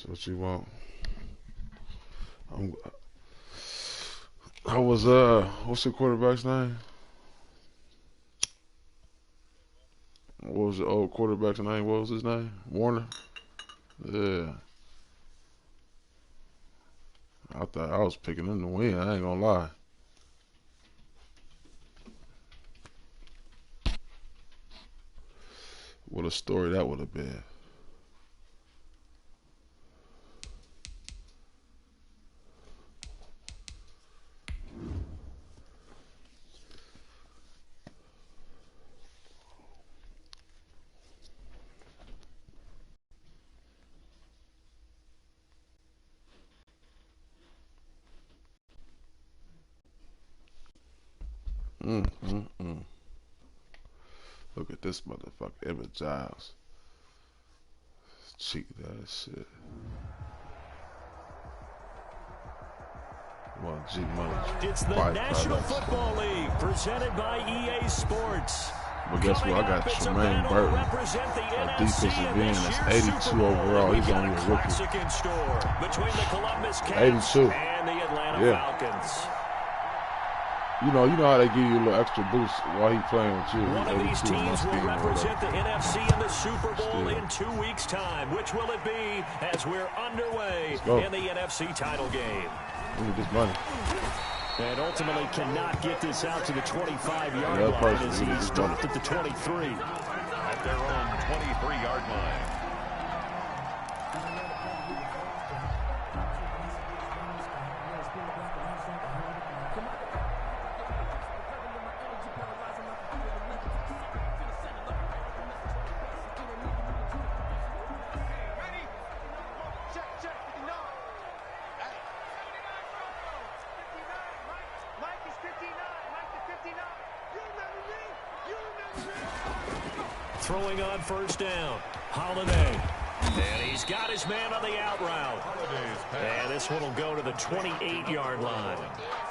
What you want? I was what's the quarterback's name? What was the old quarterback's name? What was his name? Warner? Yeah. I thought I was picking him to win, I ain't gonna lie. What a story that would have been. Look at this motherfucker, Evan Giles. Cheat that shit. Well, G Money. It's the National Football League presented by EA Sports. But guess what? I got Tremaine Burton, a defensive end that's 82 overall. He's only a rookie. 82. And the Atlanta Falcons. You know how they give you a little extra boost while he playing with you. One of these teams will represent the NFC in the Super Bowl in 2 weeks' time. Which will it be as we're underway in the NFC title game? Look at this money. And ultimately cannot get this out to the 25-yard line as he stopped at the 23. At their own 23-yard line. Throwing on first down, Holiday. And he's got his man on the out route. And this one will go to the 28-yard line.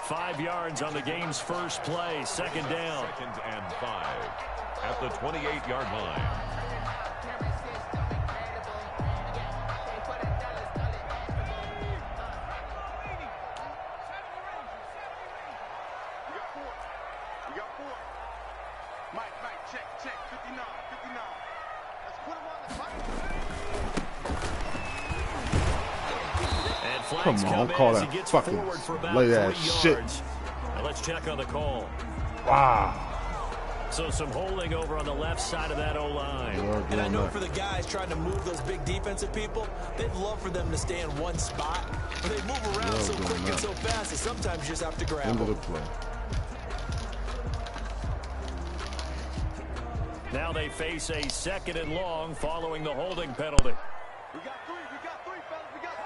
5 yards on the game's first play. Second down. 2nd and 5 at the 28-yard line. Come on, call that fucking late ass shit. Now let's check on the call. Wow. So some holding over on the left side of that O-line. And I know for the guys trying to move those big defensive people, they'd love for them to stay in one spot. But they move around so quick and so fast that sometimes you just have to grab End them. of the play. Now they face a 2nd and long following the holding penalty. We got three, fellas, we got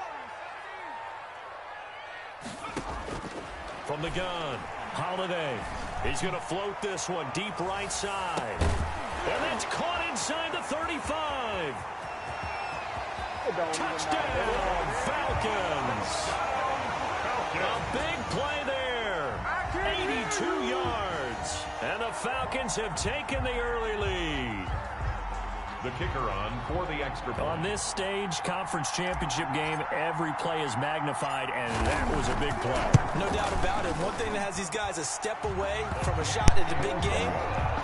From the gun, Holiday. He's going to float this one deep right side. And that's caught inside the 35. Touchdown, Falcons. A big play there. 82 yards. And the Falcons have taken the early lead. The kicker on for the extra point. On this stage, conference championship game, every play is magnified, and that was a big play. No doubt about it. One thing that has these guys a step away from a shot at the big game,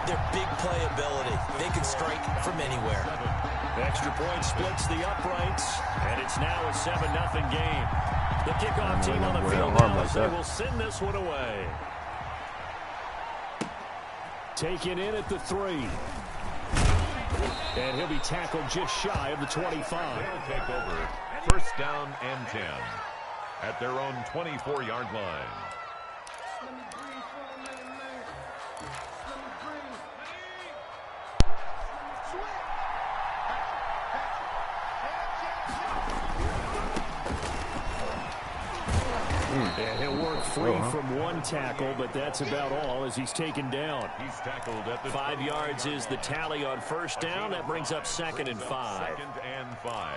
their big play ability. They can strike from anywhere. The extra point splits the uprights, and it's now a 7-0 game. The kickoff team on the field now as they will send this one away. Taken in at the 3. And he'll be tackled just shy of the 25. They'll take over 1st down and 10 at their own 24-yard line. And he'll work free from one tackle, but that's about all as he's taken down. He's tackled at the 5 yards is the tally on first down. That brings up 2nd and 5. 2nd and 5.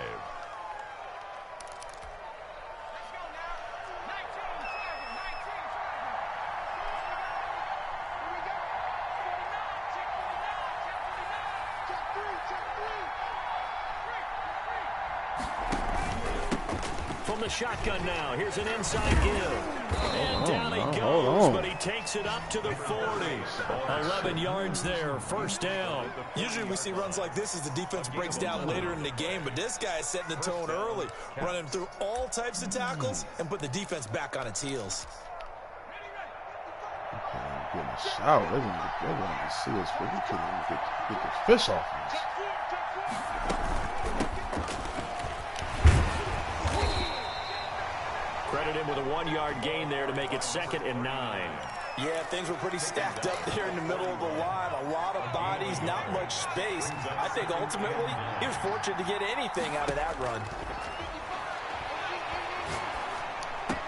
From the shotgun now, here's an inside give. And down he goes, but he takes it up to the 40. 11 yards there, first down. Usually we see runs like this as the defense breaks down later in the game, but this guy is setting the tone early, running through all types of tackles and put the defense back on its heels. Getting a shower. They're going to see us. We couldn't even get the fish off us. Credit him with a 1-yard gain there to make it 2nd and 9. Yeah, things were pretty stacked up there in the middle of the line. A lot of bodies, not much space. I think ultimately he was fortunate to get anything out of that run.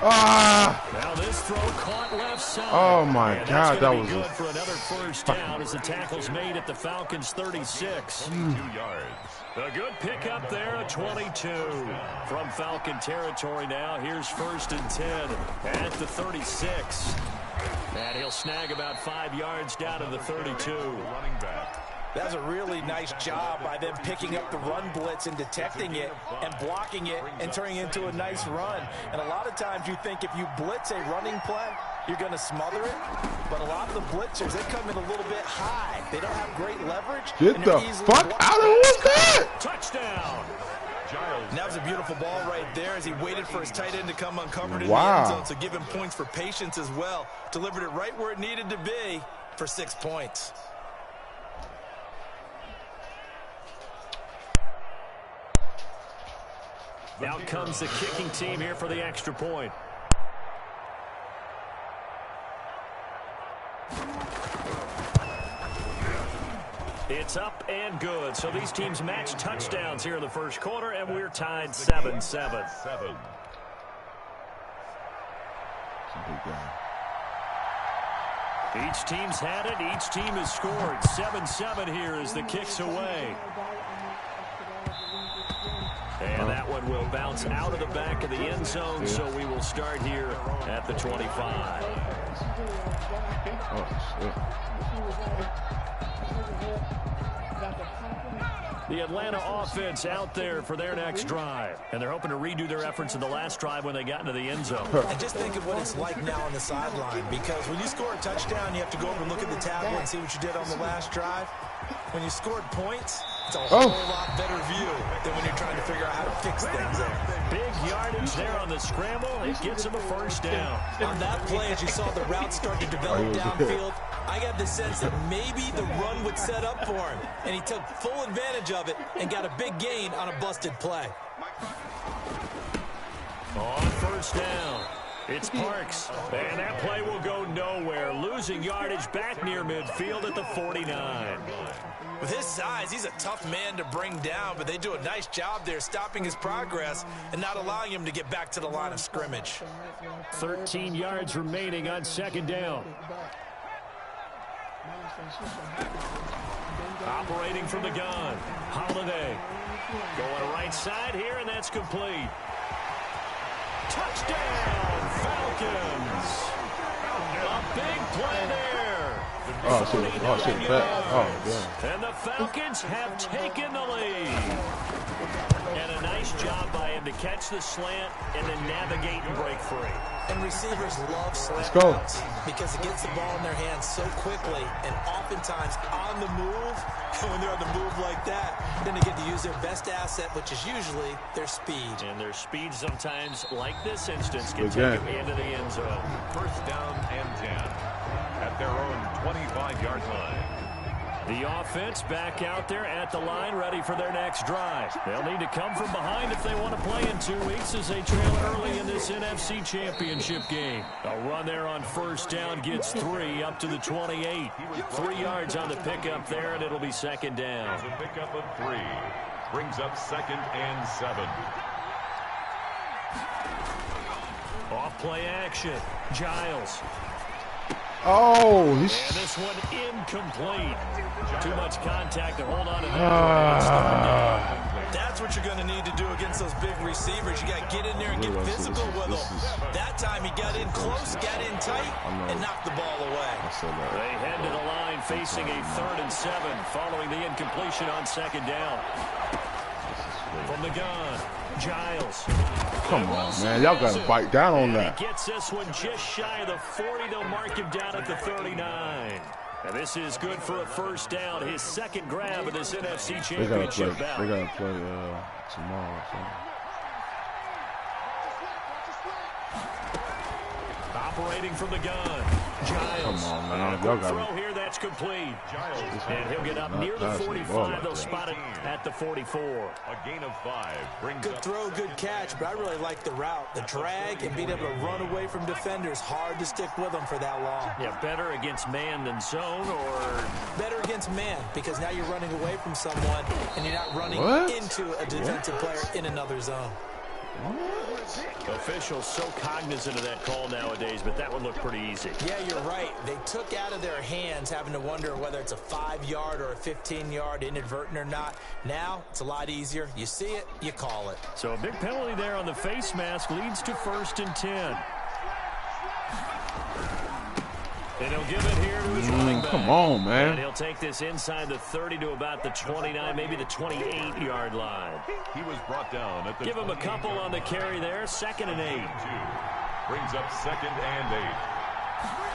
Now this throw caught left side. Oh my God, that was good for another first down as the tackle's made at the Falcons' 36. 2 yards. A good pickup there, a 22. From Falcon territory now, here's 1st and 10 at the 36. And he'll snag about 5 yards down to the 32. Running back. That's a really nice job by them picking up the run blitz and detecting it and blocking it and turning it into a nice run. And a lot of times you think if you blitz a running play, you're going to smother it. But a lot of the blitzers, they come in a little bit high. They don't have great leverage. Get the fuck out of here. Touchdown. And that was a beautiful ball right there as he waited for his tight end to come uncovered in the end zone. So give him points for patience as well. Delivered it right where it needed to be for 6 points. Out comes the kicking team here for the extra point. It's up and good. So these teams match touchdowns here in the first quarter, and we're tied 7-7. Each team's had it. Each team has scored. 7-7 here as the kick's away. And that one will bounce out of the back of the end zone, so we will start here at the 25. Oh, shit. The Atlanta offense out there for their next drive. And they're hoping to redo their efforts in the last drive when they got into the end zone. And just think of what it's like now on the sideline, because when you score a touchdown, you have to go over and look at the tablet and see what you did on the last drive. When you scored points, it's a whole lot better view than when you're trying to figure out how to fix things there. Big yardage there on the scramble. It gets him a first down. On that play, as you saw the route start to develop downfield, I got the sense that maybe the run would set up for him. And he took full advantage of it and got a big gain on a busted play. On first down, it's Parks. And that play will go nowhere. Losing yardage back near midfield at the 49. With his size, he's a tough man to bring down, but they do a nice job there stopping his progress and not allowing him to get back to the line of scrimmage. 13 yards remaining on second down. Operating from the gun, Holiday. Going right side here, and that's complete. Touchdown, Falcons. A big play there. Oh, shit. And the Falcons have taken the lead. And a nice job by him to catch the slant and then navigate and break free. And receivers love slant go. routes because it gets the ball in their hands so quickly and oftentimes on the move. And when they're on the move like that, then they get to use their best asset, which is usually their speed. And their speed sometimes, like this instance, can take you into the end zone. First down and 10 at their own 25-yard line. The offense back out there at the line, ready for their next drive. They'll need to come from behind if they want to play in 2 weeks as they trail early in this NFC Championship game. A run there on first down gets 3 up to the 28. 3 yards on the pickup there, and it'll be second down. The pickup of 3 brings up 2nd and 7. Off play action. Giles. Oh, and this one incomplete. Too much contact to hold on to that. That's what you're going to need to do against those big receivers. You got to get in there and get physical with them. That time he got in close, got in tight, and knocked the ball away. They head to the line facing a 3rd and 7 following the incompletion on second down. From the gun, Giles. Come on, man. Y'all got to bite down on that. He gets this one just shy of the 40. They'll mark him down at the 39. And this is good for a first down. His second grab of this NFC Championship bout. They got to play tomorrow. So. Operating from the gun, Giles. Come on, man. Y'all got throw here, that's complete. And he'll get up near the 45. They'll spot it at the 44. A gain of 5 brings good throw, good catch, but I really like the route. The drag and being able to run away from defenders. Hard to stick with them for that long. Yeah, better against man than zone, or better against man, because now you're running away from someone and you're not running into a defensive player in another zone. Officials so cognizant of that call nowadays, but that one looked pretty easy. Yeah, you're right. They took out of their hands having to wonder whether it's a 5-yard or a 15-yard inadvertent or not. Now, it's a lot easier. You see it, you call it. So a big penalty there on the face mask leads to 1st and 10. And he'll give it here to his running back. Come on, man. And he'll take this inside the 30 to about the 29, maybe the 28-yard line. He was brought down at the Give him a couple on the carry there. 2nd and 8. Brings up 2nd and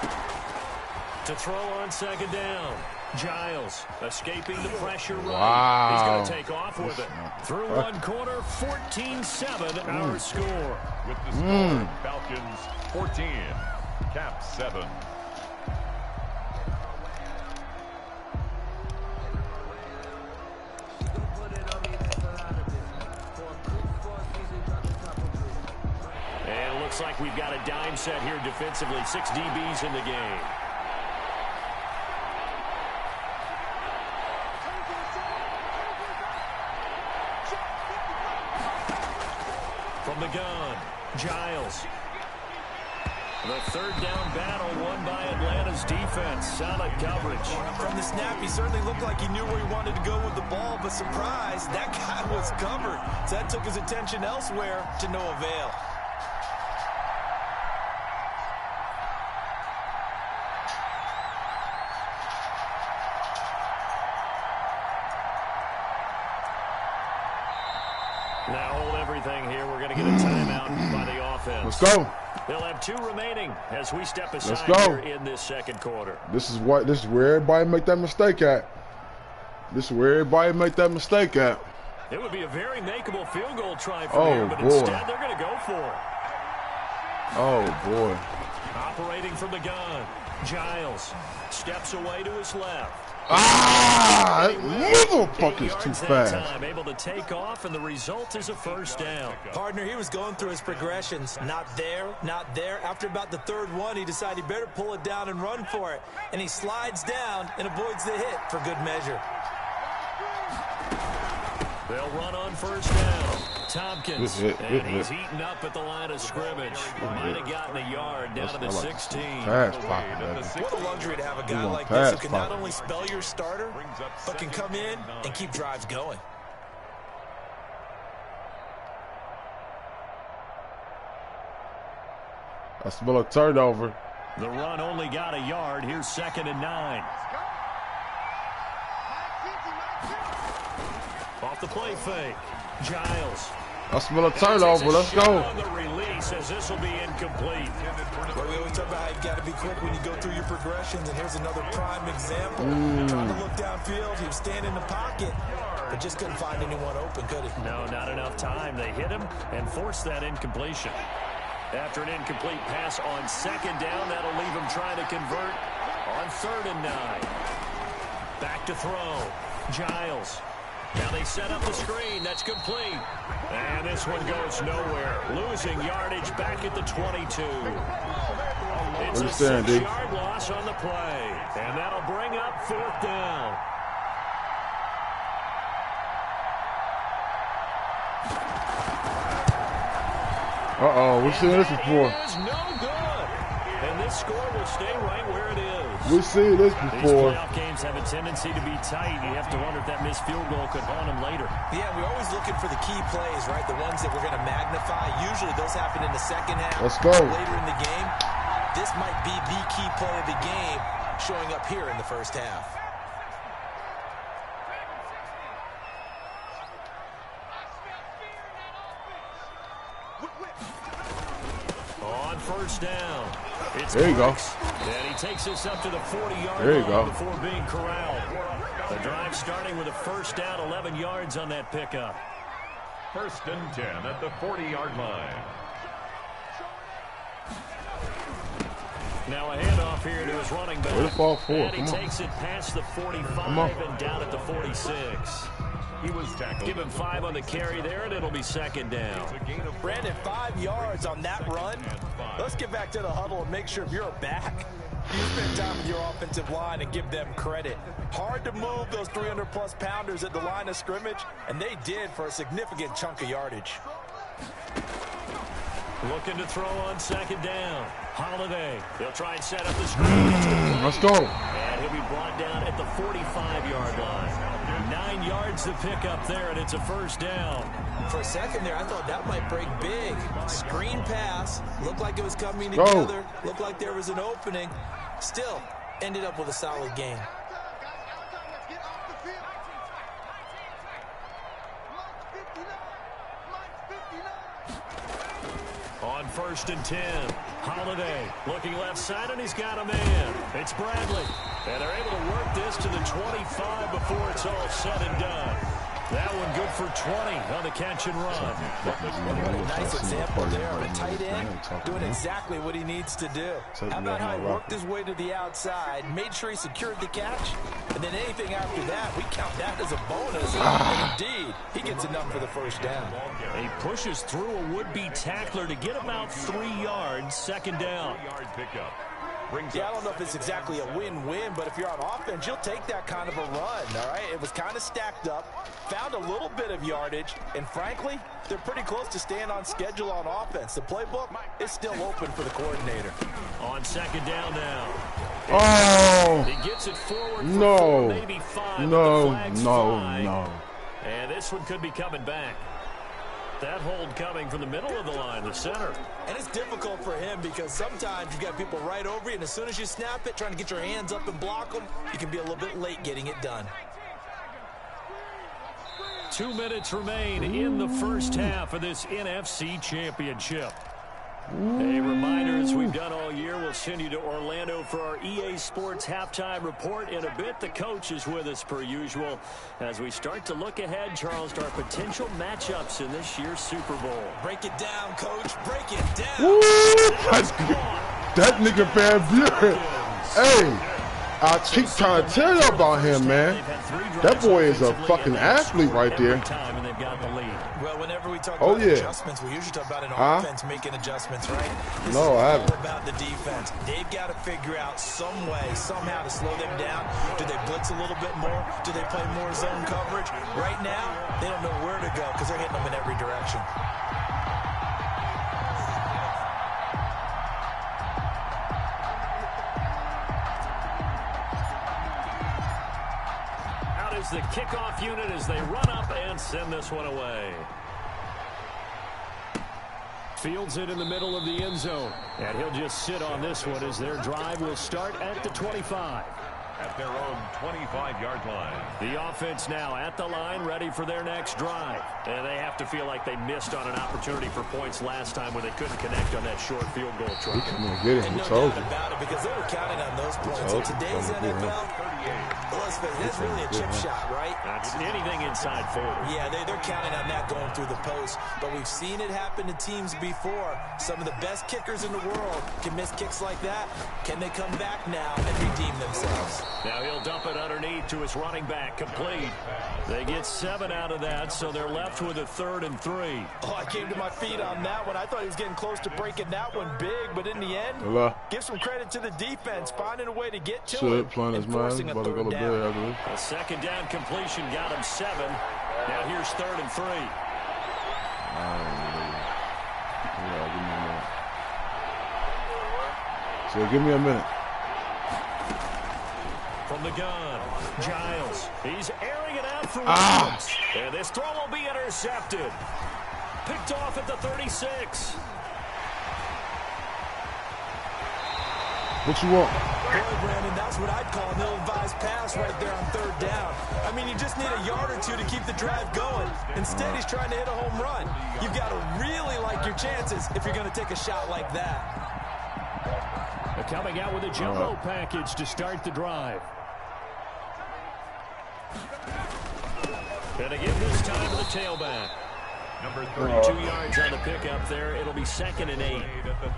8. To throw on 2nd down. Giles escaping the pressure run. Wow. He's going to take off with it. Through one quarter, 14-7 our score. With the score, Falcons 14, Caps 7. And it looks like we've got a dime set here defensively. 6 DBs in the game. From the gun, Giles. The 3rd down battle won by Atlanta's defense. Solid coverage. From the snap, he certainly looked like he knew where he wanted to go with the ball, but surprise, that guy was covered. So that took his attention elsewhere to no avail. Now hold everything here. We're going to get a timeout by the offense. Let's go. They'll have 2 remaining as we step aside here in this 2nd quarter. This is where everybody make that mistake at. It would be a very makeable field goal try for him, but instead they're going to go for it. Oh, boy. Operating from the gun, Giles steps away to his left. Ah! Motherfucker's too fast. Time, able to take off, and the result is a 1st down. Partner, he was going through his progressions. Not there, not there. After about the 3rd one, he decided he better pull it down and run for it. And he slides down and avoids the hit for good measure. They'll run on 1st down. Tompkins, and he's eaten up at the line of scrimmage. Might have gotten a yard down to the 16. What a luxury to have a guy like this who can not only spell your starter, but can come in and keep drives going. I smell a turnover. The run only got a yard. Here's 2nd and 9. Off the play fake, Giles. I smell a turnover. Let's go. On the release, as this will be incomplete. Well, we always talk about how you got to be quick when you go through your progressions, and here's another prime example. Trying to look downfield, he was standing in the pocket, but just couldn't find anyone open, could he? No, not enough time. They hit him and forced that incompletion. After an incomplete pass on 2nd down, that'll leave him trying to convert on 3rd and 9. Back to throw, Giles. Now they set up the screen. That's complete. And this one goes nowhere. Losing yardage back at the 22. It's a 6-yard loss on the play. And that'll bring up 4th down. Uh-oh, we've seen this before. It is no good. And this score will stay right where it is. We've seen this before. These playoff games have a tendency to be tight. You have to wonder if that missed field goal could haunt them later. Yeah, we're always looking for the key plays, right? The ones that we're going to magnify. Usually those happen in the 2nd half. Let's go. Later in the game. This might be the key play of the game showing up here in the 1st half. first down. There you go. And he takes us up to the 40-yard there you line go. before being corralled. The drive starting with a first down, 11 yards on that pickup. 1st and 10 at the 40-yard line. Now a handoff here to his running back. Where the ball for? And he takes it past the 45 and down at the 46. He was tackled. Give him 5 on the carry there, and it'll be 2nd down. Brandon, 5 yards on that run. Let's get back to the huddle and make sure if you're a back, you spend time with your offensive line and give them credit. Hard to move those 300-plus pounders at the line of scrimmage, and they did for a significant chunk of yardage. Looking to throw on 2nd down. Holiday. They'll try and set up the screen. Let's go. And he'll be brought down at the 45-yard line. 9 yards to pick up there, and it's a first down. For a second there, I thought that might break big. Screen pass. Looked like it was coming together. Looked like there was an opening. Still, ended up with a solid game. On 1st and 10, Holiday looking left side, and he's got a man. It's Bradley. And they're able to work this to the 25 before it's all said and done. That one good for 20 on the catch and run. What a nice example there of a tight end doing exactly what he needs to do. How about how he worked his way to the outside, made sure he secured the catch, and then anything after that, we count that as a bonus. And indeed, he gets enough for the first down. He pushes through a would-be tackler to get about 3 yards, 2nd down. Yeah, I don't know if it's exactly a win-win, but if you're on offense, you'll take that kind of a run, all right? It was kind of stacked up, found a little bit of yardage, and frankly, they're pretty close to staying on schedule on offense. The playbook is still open for the coordinator. On 2nd down now. Oh! He gets it forward for 4, maybe 5. No. And this one could be coming back. That hold coming from the middle of the line, the center. And it's difficult for him because sometimes you got people right over you, and as soon as you snap it, trying to get your hands up and block them, you can be a little bit late getting it done. 2 minutes remain in the first half of this NFC Championship. A reminder, as we've done all year, we'll send you to Orlando for our EA Sports halftime report. In a bit, the coach is with us per usual as we start to look ahead, Charles, to our potential matchups in this year's Super Bowl. Break it down, coach. Break it down. Woo! That nigga Van Buren. Hey, I keep trying to tell you about him, man. That boy is a fucking athlete right there. Well, whenever we talk about adjustments, we usually talk about an offense making adjustments, right? This is all about the defense. They've got to figure out some way, somehow to slow them down. Do they blitz a little bit more? Do they play more zone coverage? Right now, they don't know where to go because they're hitting them in every direction. Is the kickoff unit as they run up and send this one away. Fields it in the middle of the end zone. And he'll just sit on this one as their drive will start at the 25. At their own 25-yard line. The offense now at the line, ready for their next drive. And they have to feel like they missed on an opportunity for points last time when they couldn't connect on that short field goal try. And no doubt about it, because they were counting on those points. In today's NFL, let's face it, that's really a chip shot, right? That's anything inside 40. Yeah, they're counting on that going through the post. But we've seen it happen to teams before. Some of the best kickers in the world can miss kicks like that. Can they come back now and redeem themselves? Now he'll dump it underneath to his running back, complete. They get 7 out of that, so they're left with a 3rd and 3. Oh, I came to my feet on that one. I thought he was getting close to breaking that one big, but in the end, give some credit to the defense, finding a way to get to it and forcing a 3rd down. A 2nd down completion got him 7. Now here's 3rd and 3. So give me a minute. From the gun, Giles. He's airing it out for Williams. And this throw will be intercepted. Picked off at the 36. What you want? Boy, Brandon, that's what I'd call an ill-advised pass right there on 3rd down. I mean, you just need a yard or two to keep the drive going. Instead, he's trying to hit a home run. You've got to really like your chances if you're going to take a shot like that. coming out with a jumbo package to start the drive. And to give this time to the tailback. Number 32 yards on the pickup there. It'll be 2nd and 8.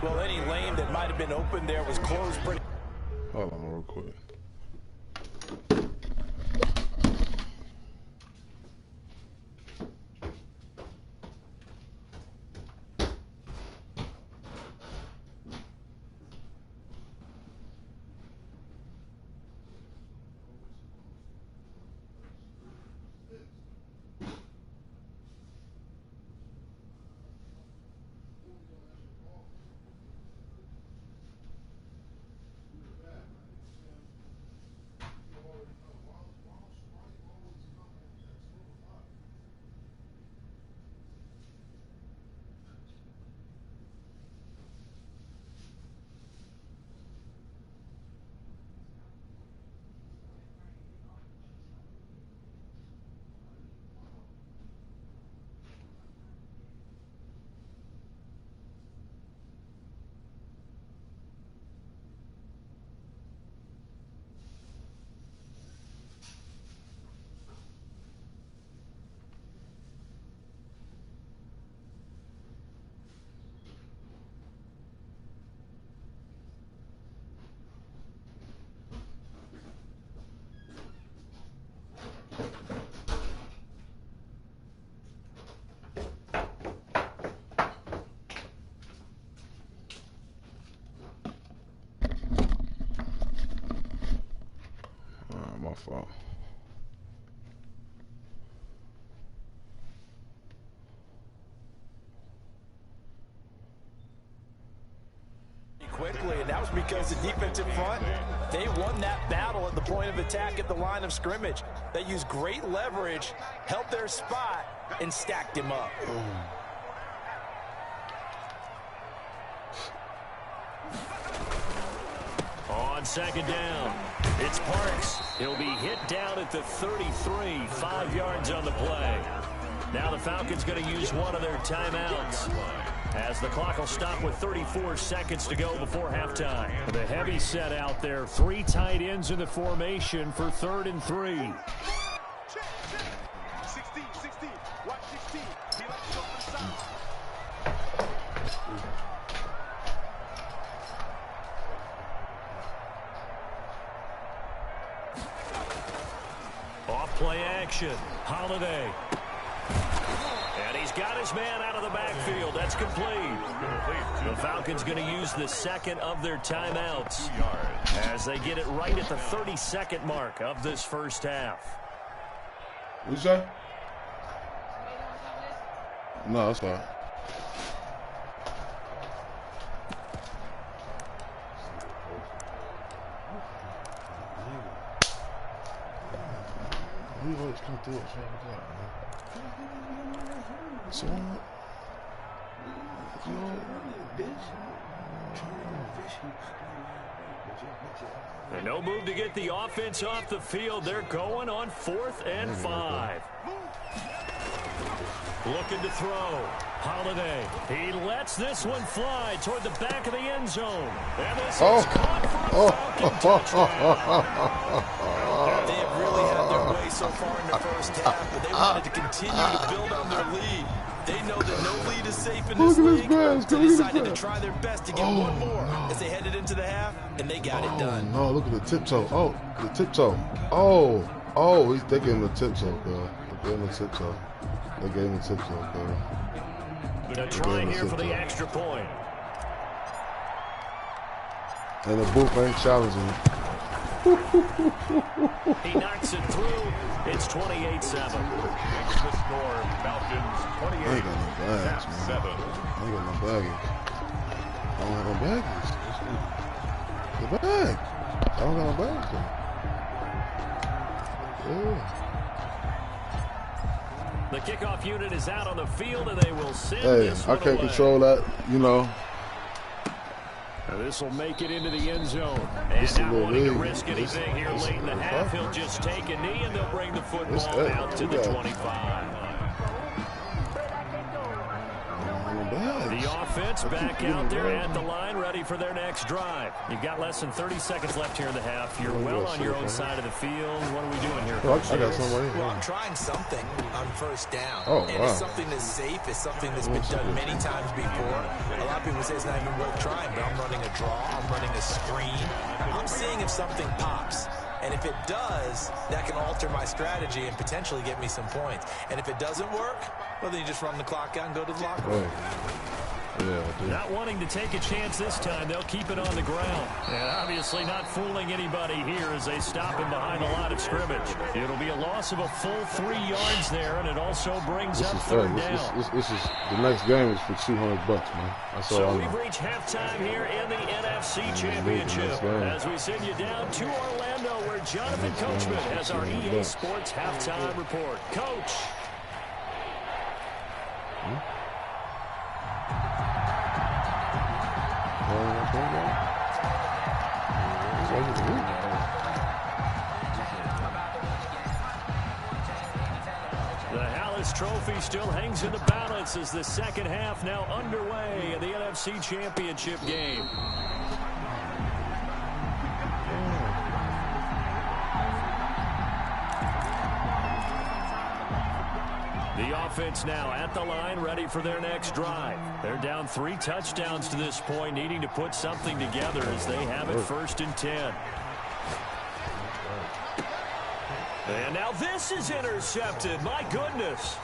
Well, any lane that might have been open there was closed pretty. Hold on real quick. My fault. Quickly, and that was because the defensive front, they won that battle at the point of attack at the line of scrimmage. They used great leverage, held their spot, and stacked him up. On 2nd down, it's Parks. He'll be hit down at the 33, 5 yards on the play. Now the Falcons going to use one of their timeouts, as the clock will stop with 34 seconds to go before halftime. The heavy set out there, 3 tight ends in the formation for 3rd and 3. 16, 16, watch 16. He likes to go for the side. Off play action, Holiday. And he's got his man out of the backfield. That's complete. The Falcons going to use the 2nd of their timeouts as they get it right at the 32nd mark of this first half. What you say? No, that's all right. We always come through at 5 o'clock, man. So, And no move to get the offense off the field. They're going on 4th and 5. Looking to throw. Holiday. He lets this one fly toward the back of the end zone. And this is caught for a Falcon touchdown. They have really had their way so far in the first half, but they wanted to continue to build on their lead. They know that no lead is safe in this league, so they decided to try their best to get one more as they headed into the half, and they got it done. No, look at the tiptoe. Oh, the tiptoe. They gave him the tiptoe, girl. They gave him the tiptoe. They gave him the tiptoe, girl. They're trying here for the extra point. And the booth ain't challenging it. He knocks it through. It's 28-7. The score, Falcons 28, I ain't got no bags, man. 7. I ain't got no baggage. I don't have no baggage. The bag. I don't got no baggage, though. Yeah. The kickoff unit is out on the field, and they will send this I one can't away. control that, you know. This will make it into the end zone. And not wanting to risk anything here late in the half, he'll just take a knee, and they'll bring the football out to the 25. The The offense back out there at the line, ready for their next drive. You've got less than 30 seconds left here in the half. You're well on your own side of the field. What are we doing here? I got something right here. Well, I'm trying something on first down. Oh, and it's something that's safe. It's something that's been done many times before. A lot of people say it's not even worth trying, but I'm running a draw. I'm running a screen. I'm seeing if something pops. And if it does, that can alter my strategy and potentially get me some points. And if it doesn't work, well, then you just run the clock out and go to the locker room. Not wanting to take a chance this time, they'll keep it on the ground. And obviously not fooling anybody here as they stop him behind the line of scrimmage. It'll be a loss of a full 3 yards there, and it also brings up third down. This is the next game is for $200, man. That's all I know. So we've reached halftime here in the NFC Championship as we send you down to Orlando, where Jonathan Coachman has our EA Sports halftime report. Coach. The Hallis Trophy still hangs in the balance as the second half now underway in the NFC Championship game. The offense now at the line, ready for their next drive. They're down 3 touchdowns to this point, needing to put something together as they have it first and 10. And now this is intercepted. My goodness.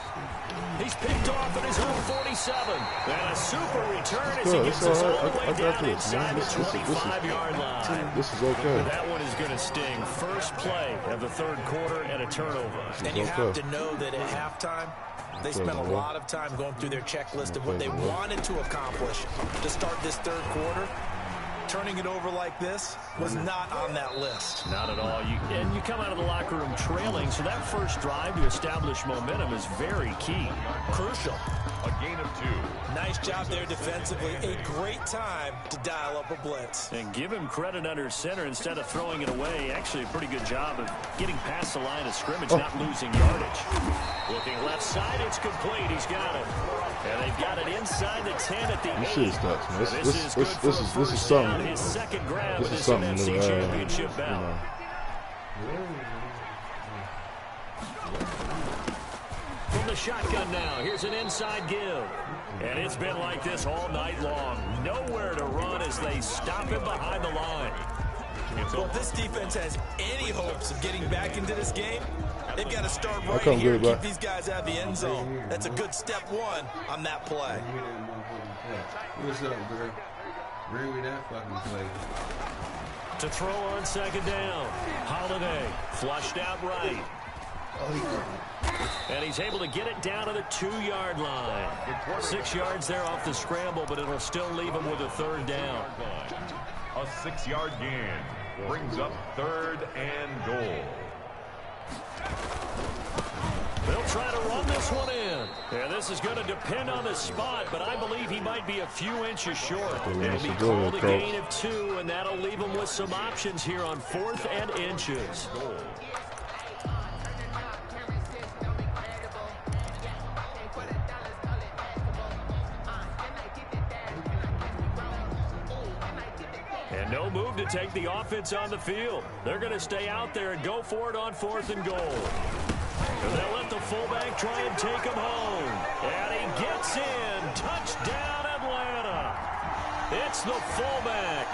He's picked off at his own 47. And a super return as he gets us all the way down inside the 25-yard line. This is okay. That one is going to sting. First play of the third quarter and a turnover. And you have to know that at halftime, they spent a lot of time going through their checklist of what they wanted to accomplish to start this third quarter. Turning it over like this was not on that list. Not at all. And you come out of the locker room trailing, so that first drive to establish momentum is very key. Crucial. A gain of 2. Nice job there defensively. A great time to dial up a blitz. And give him credit under center instead of throwing it away. Actually, a pretty good job of getting past the line of scrimmage, not losing yardage. Looking left side, it's complete. He's got it. And they've got it inside the 10 at the 8. This is something. His second grab This of is this something NFC new, Championship bout. From the shotgun now, here's an inside give. And it's been like this all night long. Nowhere to run as they stop him behind the line. Well, if this defense has any hopes of getting back into this game, they've got to start right here and keep these guys out of the end zone. That's a good step 1 on that play. What's up, girl? Bring me that fucking play. To throw on second down. Holiday flushed out right. And he's able to get it down to the 2-yard line. 6 yards there off the scramble, but it'll still leave him with a third down. A 6-yard gain brings up 3rd and goal. They'll try to run this one in. And this is going to depend on the spot, but I believe he might be a few inches short. It'll be called a gain of 2, and that'll leave him with some options here on 4th and inches. And no move to take the offense on the field. They're going to stay out there and go for it on 4th and goal. And they'll let the fullback try and take him home. And he gets in. Touchdown, Atlanta. It's the fullback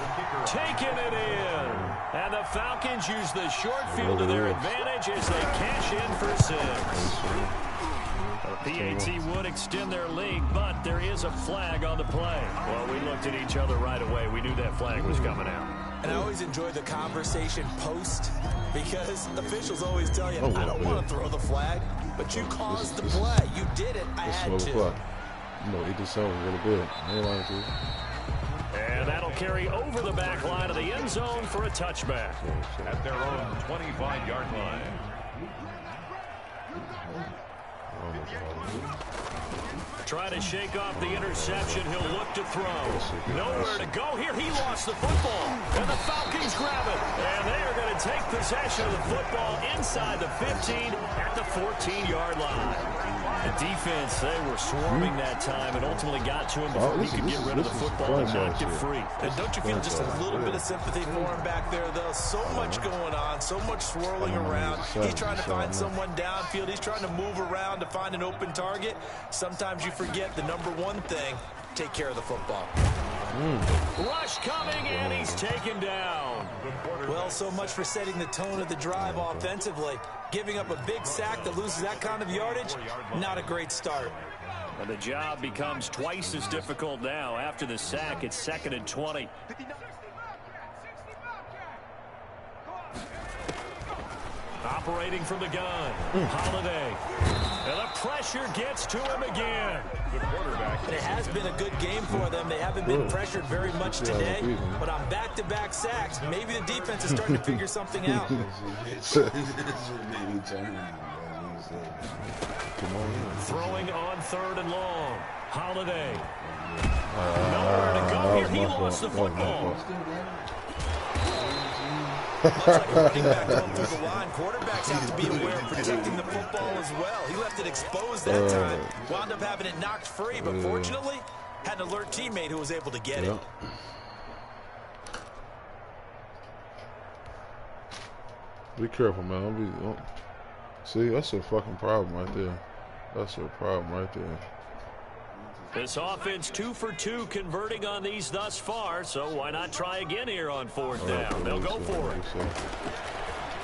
taking it in. And the Falcons use the short field to their advantage as they cash in for 6. PAT would extend their lead, but there is a flag on the play. Well, we looked at each other right away. We knew that flag was coming out. And I always enjoy the conversation post because officials always tell you, I don't want to throw the flag, but you caused the play. You did it. I had to. You know, he did something really good. And that'll carry over the back line of the end zone for a touchback. At their own 25-yard line. Try to shake off the interception. He'll look to throw. Nowhere to go here. He lost the football. And the Falcons grab it. And they are going to take possession of the football inside the 15 at the 14-yard line. The defense, they were swarming that time and ultimately got to him before he could get rid of the football and knocked it free. And don't you feel just a little bit of sympathy for him back there, though? So much going on, so much swirling around. He's trying to find someone downfield. He's trying to move around to find an open target. Sometimes you forget the number one thing, take care of the football. Rush coming, and he's taken down. Well, so much for setting the tone of the drive offensively. Giving up a big sack that loses that kind of yardage, not a great start. And the job becomes twice as difficult now. After the sack, it's 2nd and 20. Operating from the gun, Holiday. And the pressure gets to him again. And it has been a good game for them. They haven't been pressured very much today, but on back-to-back sacks, maybe the defense is starting to figure something out. Throwing on 3rd and long. Holiday. Nowhere to go here. He lost the football. Much like a running back going through the line, quarterbacks have to be aware of protecting the football as well. He left it exposed that time. Wound up having it knocked free, but fortunately, had an alert teammate who was able to get it. Be careful, man. Don't see, that's a fucking problem right there. That's a problem right there. This offense 2 for 2 converting on these thus far, so why not try again here on 4th down? They'll go for it.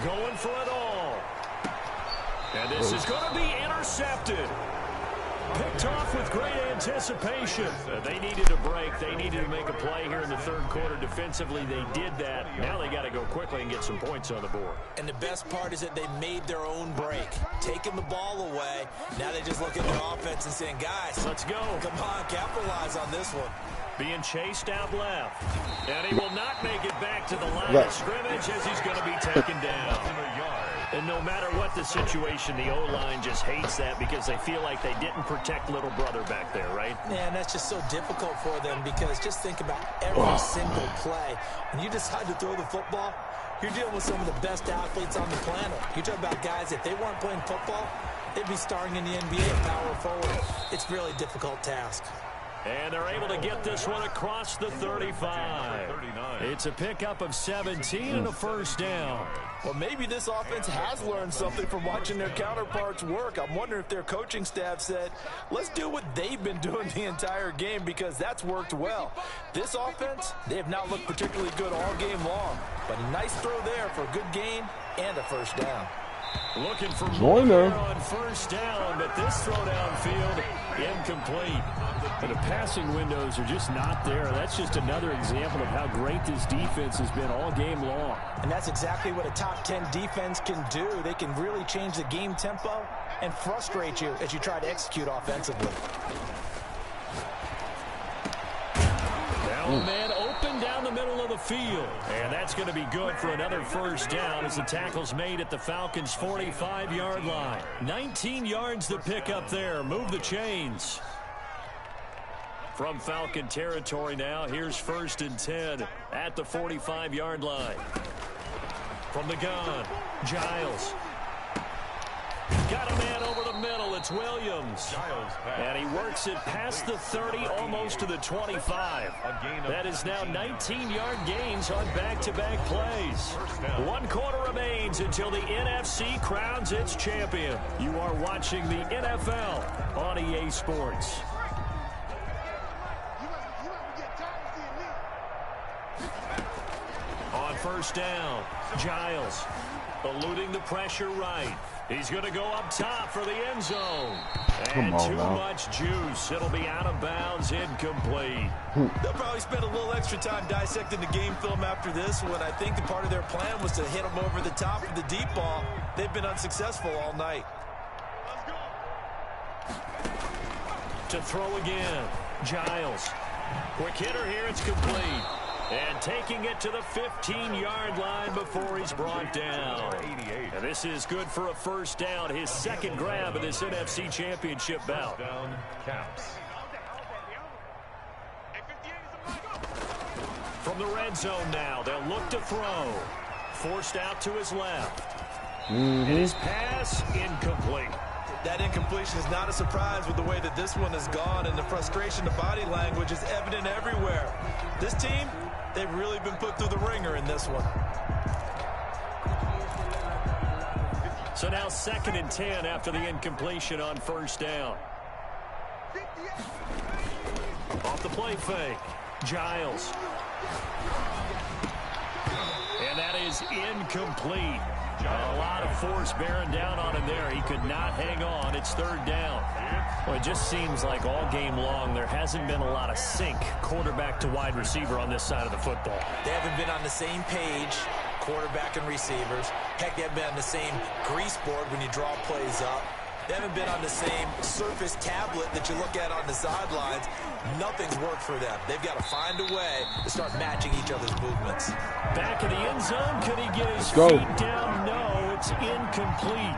Going for it all. And this is going to be intercepted. Picked off with great anticipation. They needed a break. They needed to make a play here in the 3rd quarter. Defensively, they did that. Now they got to go quickly and get some points on the board. And the best part is that they made their own break. Taking the ball away. Now they just look at their offense and saying, guys, let's go. Come on, capitalize on this one. Being chased out left. And he will not make it back to the line of scrimmage as he's going to be taken down. And no matter what the situation, the O-line just hates that because they feel like they didn't protect little brother back there, right? Man, that's just so difficult for them because just think about every single play. When you decide to throw the football, you're dealing with some of the best athletes on the planet. You talk about guys, if they weren't playing football, they'd be starring in the NBA at power forward. It's a really difficult task. And they're able to get this one across the 35. It's a pickup of 17 and a 1st down. Well, maybe this offense has learned something from watching their counterparts work. I'm wondering if their coaching staff said, let's do what they've been doing the entire game because that's worked well. This offense, they have not looked particularly good all game long. But a nice throw there for a good gain and a 1st down. Looking for more there on 1st down, but this throw downfield incomplete. But the passing windows are just not there. That's just another example of how great this defense has been all game long. And that's exactly what a top 10 defense can do. They can really change the game tempo and frustrate you as you try to execute offensively. Now man open down the middle of the field. And that's going to be good for another 1st down as the tackle's made at the Falcons' 45-yard line. 19 yards to pick up there. Move the chains. From Falcon territory now, here's 1st and 10 at the 45-yard line. From the gun, Giles. Got a man over the middle. It's Williams. And he works it past the 30, almost to the 25. That is now 19-yard gains on back-to-back plays. 1 quarter remains until the NFC crowns its champion. You are watching the NFL on EA Sports. On 1st down, Giles eluding the pressure right. He's going to go up top for the end zone. And too much juice. It'll be out of bounds, incomplete. They'll probably spend a little extra time dissecting the game film after this one. I think the part of their plan was to hit him over the top of the deep ball. They've been unsuccessful all night. To throw again, Giles. Quick hitter here, it's complete. And taking it to the 15-yard line before he's brought down. And this is good for a 1st down, his 2nd grab of this NFC Championship bout. From the red zone now, they'll look to throw. Forced out to his left. And his pass incomplete. That incompletion is not a surprise with the way that this one has gone, and the frustration, the body language is evident everywhere. This team, they've really been put through the ringer in this one. So now 2nd and 10 after the incompletion on first down. Off the play fake, Giles. And that is incomplete. A lot of force bearing down on him there. He could not hang on. It's 3rd down. Well, it just seems like all game long there hasn't been a lot of sync quarterback to wide receiver on this side of the football. They haven't been on the same page, quarterback and receivers. Heck, they haven't been on the same grease board when you draw plays up. They haven't been on the same surface tablet that you look at on the sidelines. Nothing's worked for them. They've got to find a way to start matching each other's movements. Back in the end zone. Could he get his feet down? No, it's incomplete.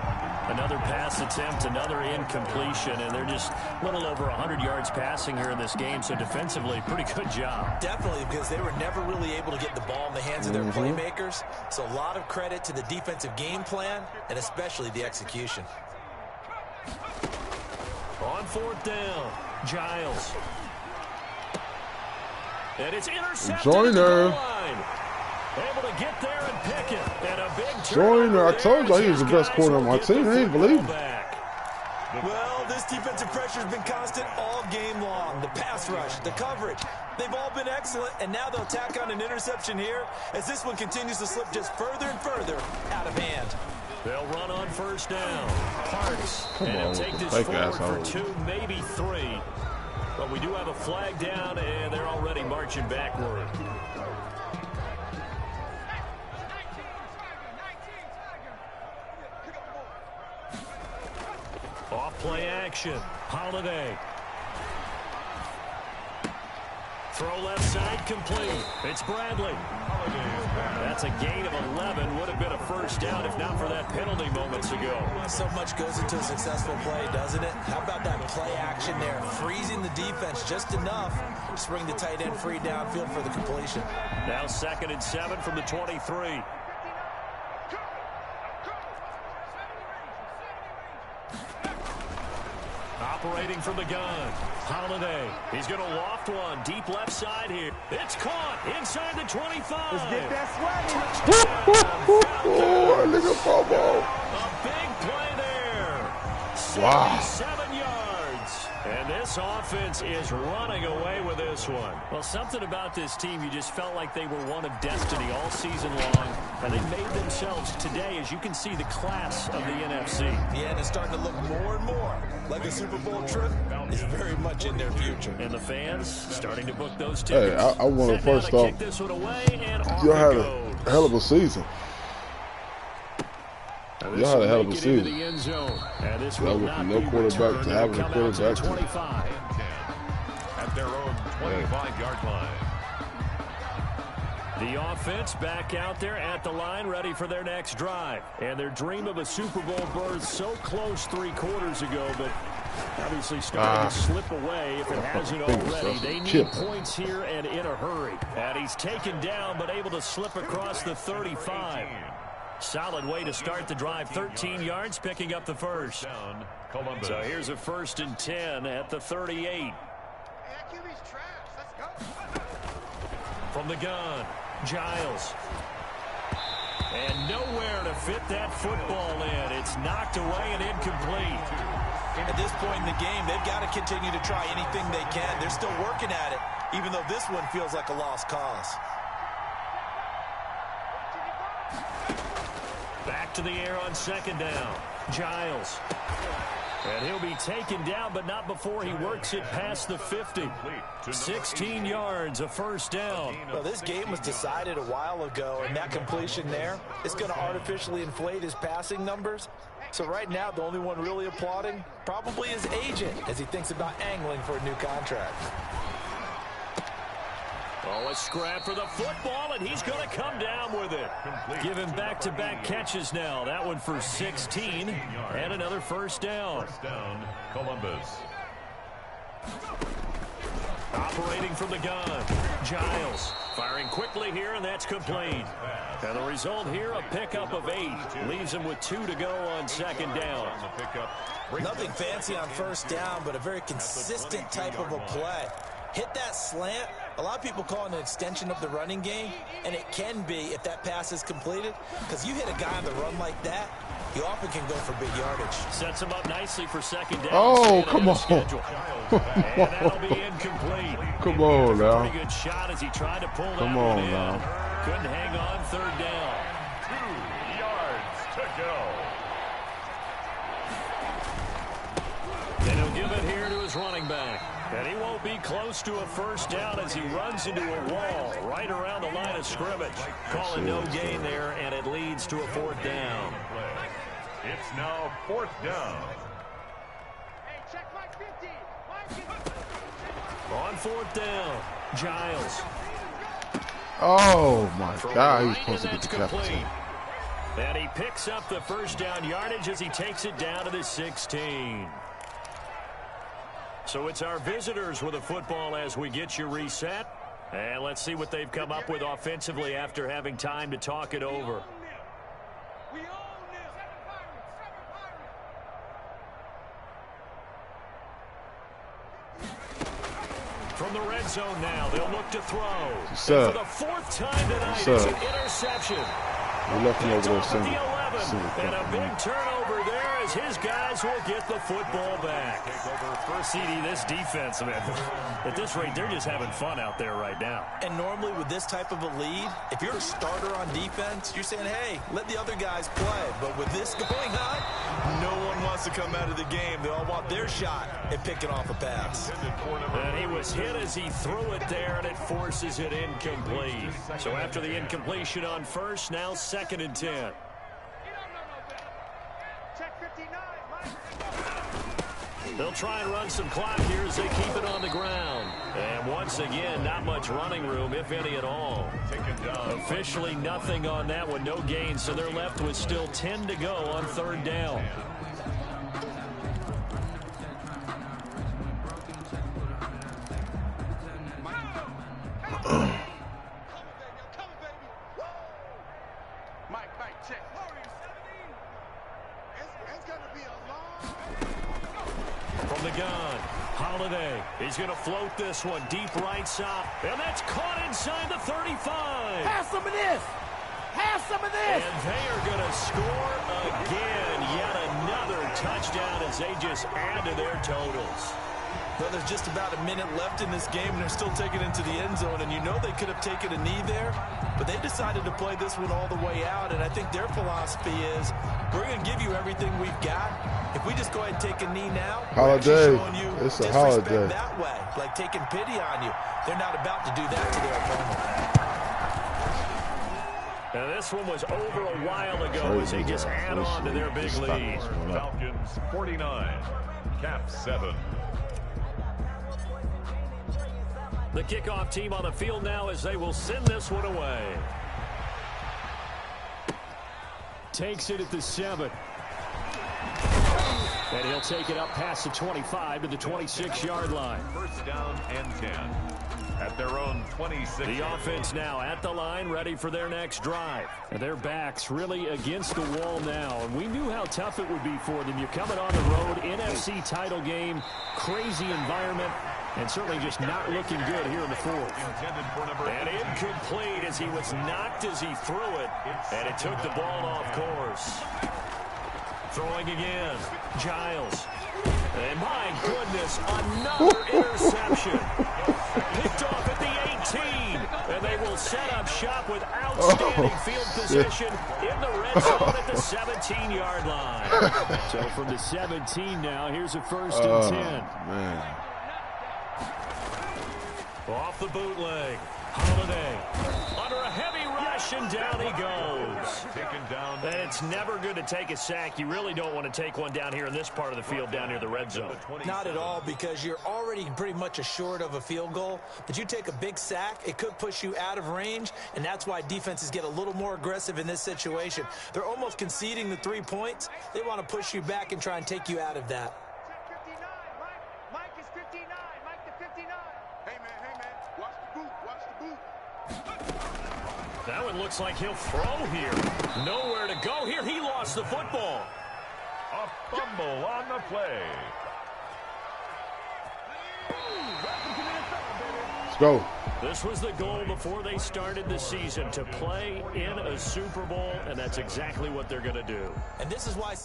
Another pass attempt, another incompletion, and they're just a little over 100 yards passing here in this game, so defensively, pretty good job. Definitely, because they were never really able to get the ball in the hands of their playmakers, so a lot of credit to the defensive game plan and especially the execution. On 4th down, Giles. And it's intercepted. Joyner. Able to get there and pick it. And a big Joyner, I told you he was the best corner on my team. I ain't believe it. Well, this defensive pressure has been constant all game long. The pass rush, the coverage, they've all been excellent, and now they'll tack on an interception here as this one continues to slip just further and further out of hand. They'll run on first down. Parks. And he'll take this forward for 2, maybe 3. But we do have a flag down, and they're already marching backward. Off play action. Holiday. Throw left side complete. It's Bradley. That's a gain of 11. Would have been a first down if not for that penalty moments ago. So much goes into a successful play, doesn't it? How about that play action there? Freezing the defense just enough to bring the tight end free downfield for the completion. Now 2nd and 7 from the 23. Operating from the gun. Holiday. He's going to loft one. Deep left side here. It's caught inside the 25. Let's get that Nigga, Bobo. A big play there. Wow. 77 yards. And this offense is running away with this one. Well, something about this team, you just felt like they were one of destiny all season long. And they made themselves today, as you can see, the class of the NFC. Yeah, and it's starting to look more and more like a Super Bowl trip is very much in their future. And the fans starting to book those tickets. Hey, I want to first off, y'all had a hell of a season. Y'all had a hell of a season. Y'all went from no quarterback to having a quarterback to 25 at their own 25-yard line. The offense back out there at the line, ready for their next drive. And their dream of a Super Bowl berth so close 3 quarters ago, but obviously starting to slip away if it hasn't already. They need points here and in a hurry. And he's taken down, but able to slip across the 35. Solid way to start the drive. 13 yards, picking up the first. So here's a 1st and 10 at the 38. From the gun, Giles. And nowhere to fit that football in. It's knocked away and incomplete. At this point in the game, they've got to continue to try anything they can. They're still working at it, even though this one feels like a lost cause. Back to the air on 2nd down. Giles. And he'll be taken down, but not before he works it past the 50. 16 yards, a first down. Well, this game was decided a while ago, and that completion there is going to artificially inflate his passing numbers. So right now, the only one really applauding probably his agent as he thinks about angling for a new contract. Oh, a scrap for the football, and he's going to come down with it. Give him back-to-back catches now. That one for 16, and another first down. First down, Columbus. Operating from the gun, Giles Firing quickly here, and that's complete. And the result here, a pickup of 8. Leaves him with 2 to go on second down. Nothing fancy on first down, but a very consistent type of a play. Hit that slant. A lot of people call it an extension of the running game, and it can be if that pass is completed, because you hit a guy on the run like that, you often can go for big yardage. Sets him up nicely for second down. Oh, come on. And that'll be incomplete. Come on now. Pretty good shot as he tried to pull that Come one on in. now. Couldn't hang on, third down. 2 yards to go. And he'll give it here to his running back. And he won't be close to a first down as he runs into a wall right around the line of scrimmage. Calling no gain there, and it leads to a fourth down. It's now 4th down. Hey, check Mike 50. On 4th down, Giles. Oh, my From God. He was right, supposed to and get the that's captain. complete. And he picks up the first down yardage as he takes it down to the 16. So it's our visitors with a football as we get you reset. And let's see what they've come up with offensively after having time to talk it over. We own this. From the red zone now, they'll look to throw. Sir. And for the 4th time tonight, Sir. it's an interception. We left him over there It's off at single. the 11, and a big Single. turnover there as his guys will get the football back. First CD, this defense, man, at this rate, they're just having fun out there right now. And normally with this type of a lead, if you're a starter on defense, you're saying, hey, let the other guys play. But with this going on, no one wants to come out of the game. They all want their shot at picking off a pass. And he was hit as he threw it there, and it forces it incomplete. So after the incompletion on first, now 2nd and 10. Check 59, Mike. They'll try and run some clock here as they keep it on the ground. And once again, not much running room, if any at all. Officially nothing on that one, no gain, so they're left with still 10 to go on 3rd down. Mike, check. It's going to be a long... From the gun, Holiday. He's going to float this one deep right side. And that's caught inside the 35. Have some of this. Have some of this. And they are going to score again. Yet another touchdown as they just add to their totals. Well, there's just about a minute left in this game, and they're still taking it into the end zone. And you know they could have taken a knee there, but they decided to play this one all the way out. And I think their philosophy is, we're going to give you everything we've got. If we just go ahead and take a knee now, we're actually Holiday. showing you It's a disrespect holiday. that way, like taking pity on you. They're not about to do that to their opponent. Now this one was over a while ago as they just add on to their big lead. Falcons 49, Cap 7. The kickoff team on the field now as they will send this one away. Takes it at the 7. And he'll take it up past the 25 to the 26-yard line. 1st down and 10 at their own 26. The offense now at the line, ready for their next drive. And their backs really against the wall now. And we knew how tough it would be for them. You're coming on the road, NFC title game, crazy environment, and certainly just not looking good here in the 4th. And incomplete as he was knocked as he threw it. And it took the ball off course. Throwing again, Giles. And my goodness, another interception. Picked off at the 18. And they will set up shop with outstanding field position in the red zone at the 17-yard line. So from the 17 now, here's a 1st and 10. Man. Off the bootleg. Holiday under a heavy rush, and down he goes. Taken down. And it's never good to take a sack. You really don't want to take one down here in this part of the field, down near the red zone. Not at all, because you're already pretty much assured of a field goal. But you take a big sack, it could push you out of range, and that's why defenses get a little more aggressive in this situation. They're almost conceding the 3 points. They want to push you back and try and take you out of that. Check 59, Mike is 59. Mike to 59. Hey, man, watch the boot, watch the boot. it looks like he'll throw here. Nowhere to go here. He lost the football. A fumble on the play. Let's go. This was the goal before they started the season, to play in a Super Bowl, and that's exactly what they're going to do. And this is why...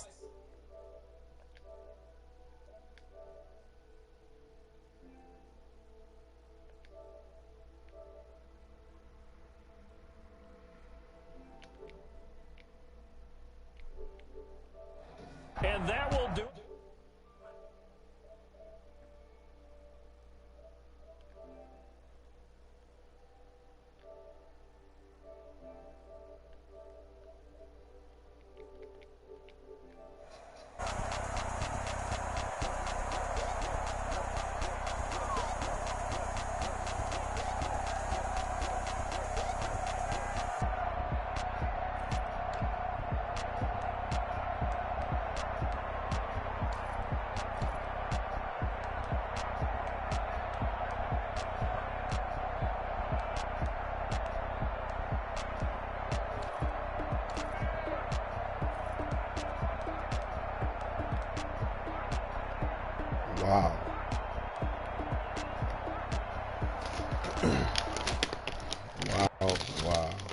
And that will do. Wow. Wow. Wow.